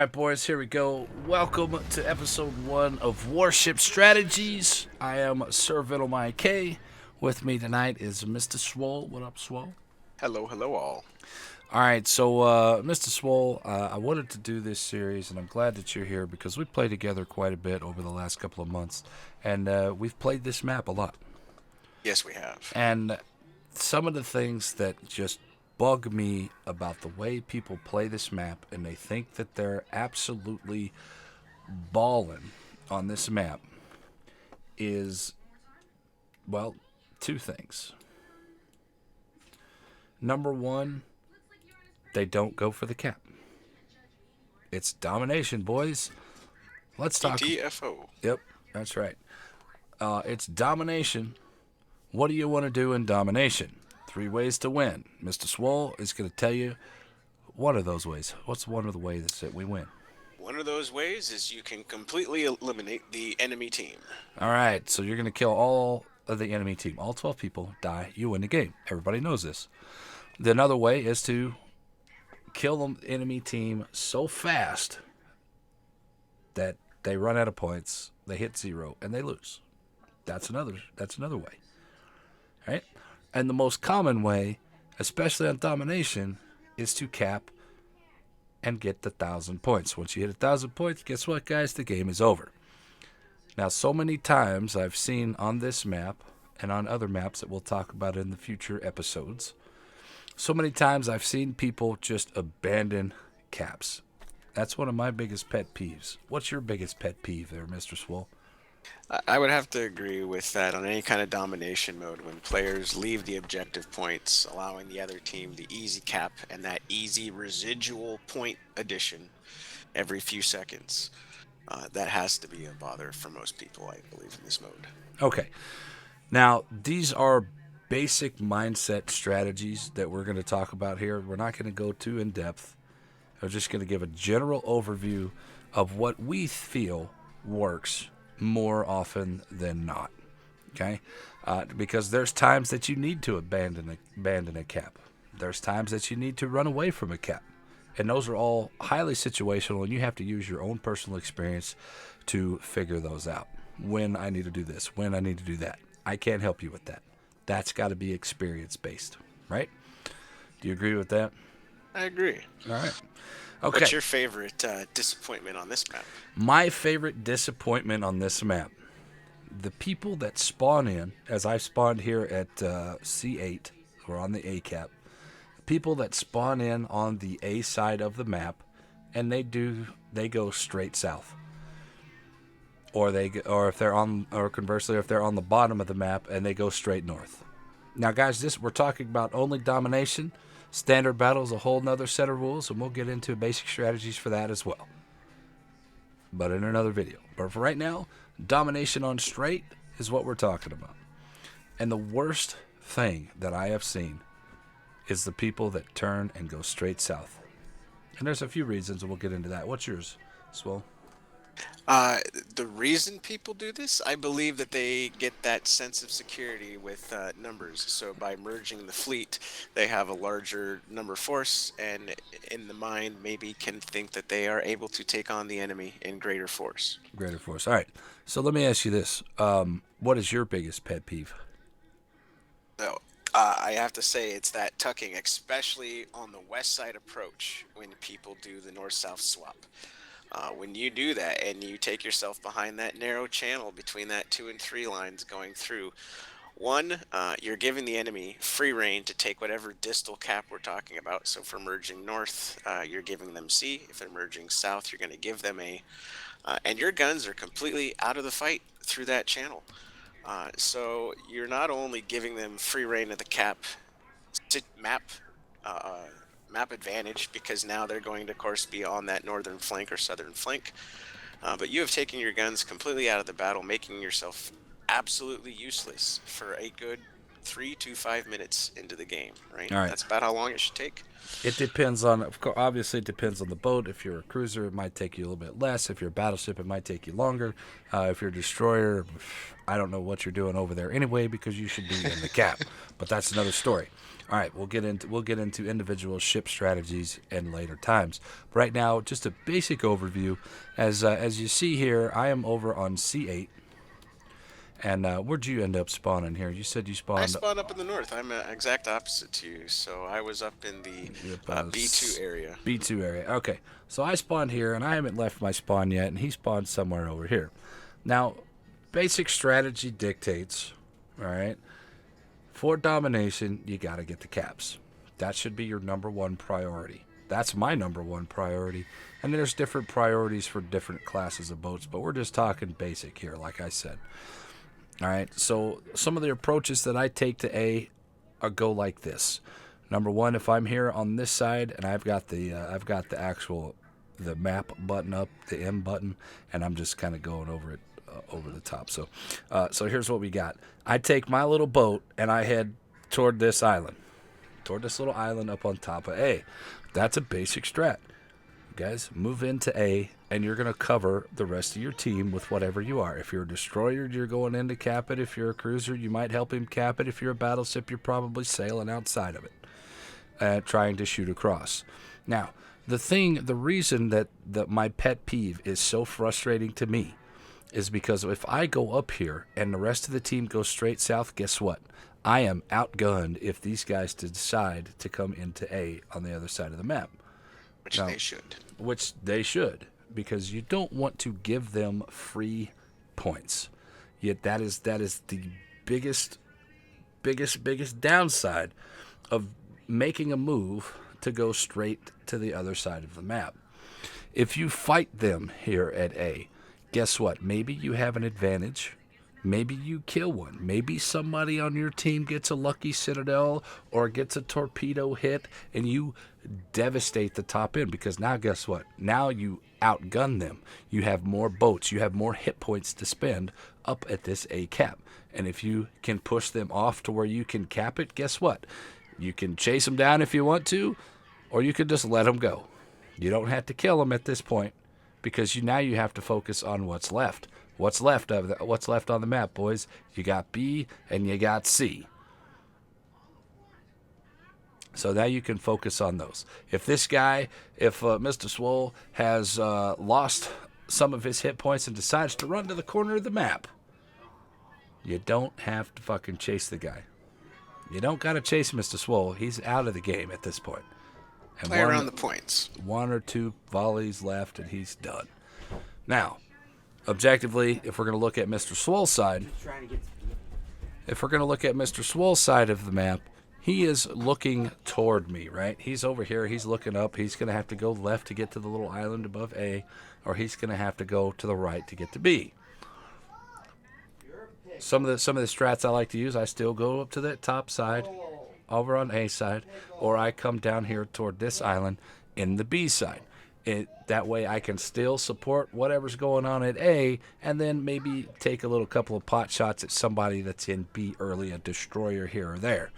All right, boys, here we go. Welcome to episode 1 of Warship Strategies. I am Sir Vital My K. With me tonight is Mr. Swole. What up, Swole? Hello, hello all. All right, so Mr. Swole, I wanted to do this series, and I'm glad that you're here because we played together quite a bit over the last couple of months, and we've played this map a lot. Yes, we have. And some of the things that just bug me about the way people play this map, and they think that they're absolutely balling on this map, is, well, two things. Number one, they don't go for the cap. It's domination, boys. Let's talk. GTFO. Yep, that's right. It's domination. What do you want to do in domination? 3 ways to win. Mr. Swole is going to tell you one of those ways. What's one of the ways that we win? One of those ways is you can completely eliminate the enemy team. All right, so you're going to kill all of the enemy team. All 12 people die. You win the game. Everybody knows this. The another way is to kill the enemy team so fast that they run out of points, they hit 0, and they lose. That's another way. Right? And the most common way, especially on domination, is to cap and get the 1,000 points. Once you hit 1,000 points, guess what, guys? The game is over. Now, so many times I've seen on this map and on other maps that we'll talk about in the future episodes, so many times I've seen people just abandon caps. That's one of my biggest pet peeves. What's your biggest pet peeve there, Mr. Swole? I would have to agree with that on any kind of domination mode when players leave the objective points, allowing the other team the easy cap and that easy residual point addition every few seconds. That has to be a bother for most people, I believe, in this mode. Okay. Now, these are basic mindset strategies that we're going to talk about here. We're not going to go too in depth. I'm just going to give a general overview of what we feel works more often than not. Okay? Because there's times that you need to abandon a cap. There's times that you need to run away from a cap. And those are all highly situational, and you have to use your own personal experience to figure those out. When I need to do this, when I need to do that. I can't help you with that. That's got to be experience based, right? Do you agree with that? I agree. All right. Okay. What's your favorite disappointment on this map? My favorite disappointment on this map, the people that spawn in, as I spawned here at C8, or on the A cap, people that spawn in on the A side of the map, and they go straight south. Or if they're on, or conversely, if they're on the bottom of the map and they go straight north. Now, guys, we're talking about only domination. Standard battle is a whole nother set of rules, and we'll get into basic strategies for that as well. But in another video. But for right now, domination on straight is what we're talking about. And the worst thing that I have seen is the people that turn and go straight south. And there's a few reasons, and we'll get into that. What's yours, Swell? Uh, the reason people do this, I believe that they get that sense of security with numbers. So by merging the fleet, they have a larger number force, and in the mind, maybe can think that they are able to take on the enemy in greater force. Greater force. All right. So let me ask you this. What is your biggest pet peeve? So I have to say it's that tucking, especially on the west side approach when people do the north-south swap. When you do that and you take yourself behind that narrow channel between that 2 and 3 lines going through, one, you're giving the enemy free reign to take whatever distal cap we're talking about. So for merging north, you're giving them C. If they're merging south, you're going to give them A. And your guns are completely out of the fight through that channel. So you're not only giving them free reign of the cap map uh, map advantage because now they're going to, of course, be on that northern flank or southern flank. But you have taken your guns completely out of the battle, making yourself absolutely useless for a good 3 to 5 minutes into the game, right? All right. That's about how long it should take. It depends on, of course, obviously it depends on the boat. If you're a cruiser, it might take you a little bit less. If you're a battleship, it might take you longer. If you're a destroyer, I don't know what you're doing over there anyway, because you should be in the cap. But that's another story. All right, we'll get into individual ship strategies in later times. But right now, just a basic overview. As you see here, I am over on C8. And where'd you end up spawning here? You said you spawned. I spawned up in the north. I'm exact opposite to you. So I was up in the B2 area. B2 area. Okay. So I spawned here, and I haven't left my spawn yet, and he spawned somewhere over here. Now, basic strategy dictates, all right, for domination, you got to get the caps. That should be your number one priority. That's my number one priority. And there's different priorities for different classes of boats, but we're just talking basic here, like I said. All right, so some of the approaches that I take to A go like this. Number one, if I'm here on this side and I've got the map button up, the M button, and I'm just kind of going over it over the top. So here's what we got. I take my little boat and I head toward this island, toward this little island up on top of A. That's a basic strat. Guys, move into A, and you're going to cover the rest of your team with whatever you are. If you're a destroyer, you're going in to cap it. If you're a cruiser, you might help him cap it. If you're a battleship, you're probably sailing outside of it, trying to shoot across. Now, the reason that my pet peeve is so frustrating to me is because if I go up here and the rest of the team goes straight south, guess what? I am outgunned if these guys decide to come into A on the other side of the map. Which they should, because you don't want to give them free points. Yet that is the biggest downside of making a move to go straight to the other side of the map. If you fight them here at A, guess what? Maybe you have an advantage. Maybe you kill one. Maybe somebody on your team gets a lucky citadel or gets a torpedo hit, and you devastate the top end, because now guess what? Now you outgun them. You have more boats. You have more hit points to spend up at this A cap. And if you can push them off to where you can cap it, guess what? You can chase them down if you want to, or you can just let them go. You don't have to kill them at this point, because now you have to focus on what's left. What's left on the map, boys? You got B and you got C. So now you can focus on those. If Mr. Swole has lost some of his hit points and decides to run to the corner of the map, you don't have to fucking chase the guy. You don't got to chase Mr. Swole. He's out of the game at this point. And play around the points. One or two volleys left and he's done. Now, objectively, if we're going to look at Mr. Swole's side, of the map, he is looking toward me, right? He's over here. He's looking up. He's going to have to go left to get to the little island above A, or he's going to have to go to the right to get to B. Some of the strats I like to use, I still go up to that top side, over on A side, or I come down here toward this island in the B side. That way I can still support whatever's going on at A, and then maybe take a couple of pot shots at somebody that's in B early, a destroyer here or there.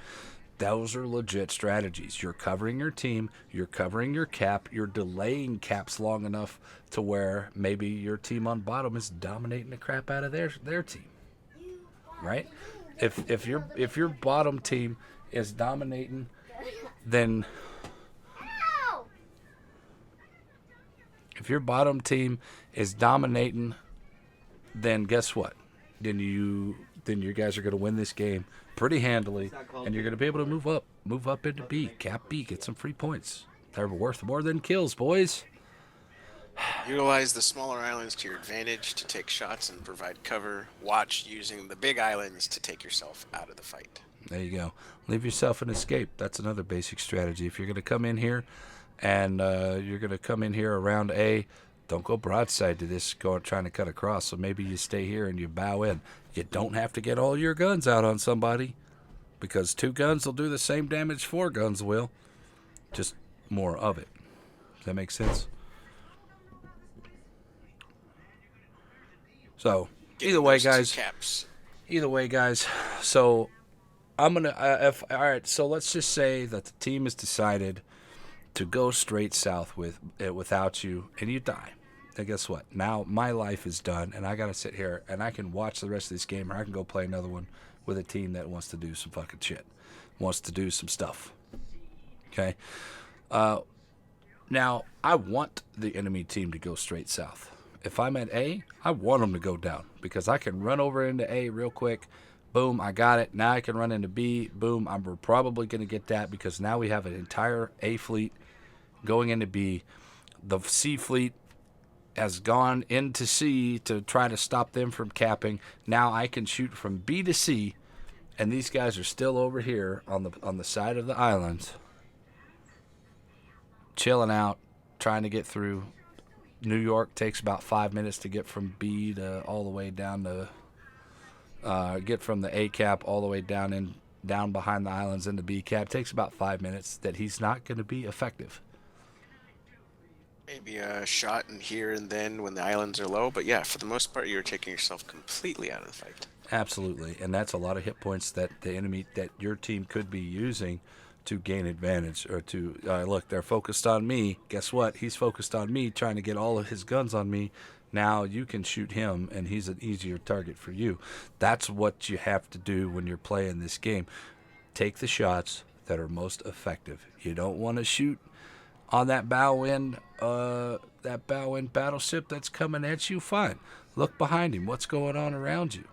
Those are legit strategies. You're covering your team, you're covering your cap, you're delaying caps long enough to where maybe your team on bottom is dominating the crap out of their team. Right? If your bottom team is dominating, then guess what? Then you guys are going to win this game pretty handily, and you're going to be able to move up into B, cap B, get some free points. They're worth more than kills, boys. Utilize the smaller islands to your advantage to take shots and provide cover. Watch using the big islands to take yourself out of the fight. There you go. Leave yourself an escape. That's another basic strategy. If you're going to come in here and you're going to come in here around A, don't go broadside to this trying to cut across. So maybe you stay here and you bow in. You don't have to get all your guns out on somebody, because 2 guns will do the same damage 4 guns will. Just more of it. Does that make sense? So, either way, guys. So, I'm gonna. All right, so let's just say that the team has decided to go straight south without you, and you die. And guess what? Now my life is done, and I gotta sit here and I can watch the rest of this game, or I can go play another one with a team that wants to do some fucking shit, wants to do some stuff. Okay. Now I want the enemy team to go straight south. If I'm at A, I want them to go down because I can run over into A real quick. Boom, I got it. Now I can run into B. Boom, we're probably going to get that because now we have an entire A fleet going into B. The C fleet has gone into C to try to stop them from capping. Now I can shoot from B to C, and these guys are still over here on the side of the islands, chilling out, trying to get through. New York takes about 5 minutes to get from B to all the way down to get from the A cap all the way down behind the islands into B cap. Takes about 5 minutes. That he's not going to be effective. Maybe a shot in here and then when the islands are low, but yeah, for the most part, you're taking yourself completely out of the fight. Absolutely, and that's a lot of hit points that the enemy, that your team could be using to gain advantage or to look. They're focused on me. Guess what? He's focused on me, trying to get all of his guns on me. Now you can shoot him, and he's an easier target for you. That's what you have to do when you're playing this game. Take the shots that are most effective. You don't want to shoot on that bow end battleship that's coming at you. Fine, look behind him. What's going on around you?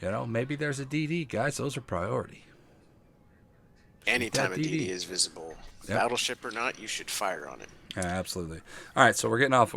You know, maybe there's a DD, guys. Those are priority. Anytime a DD is visible, yep. Battleship or not, you should fire on it. Yeah, absolutely. All right, so we're getting off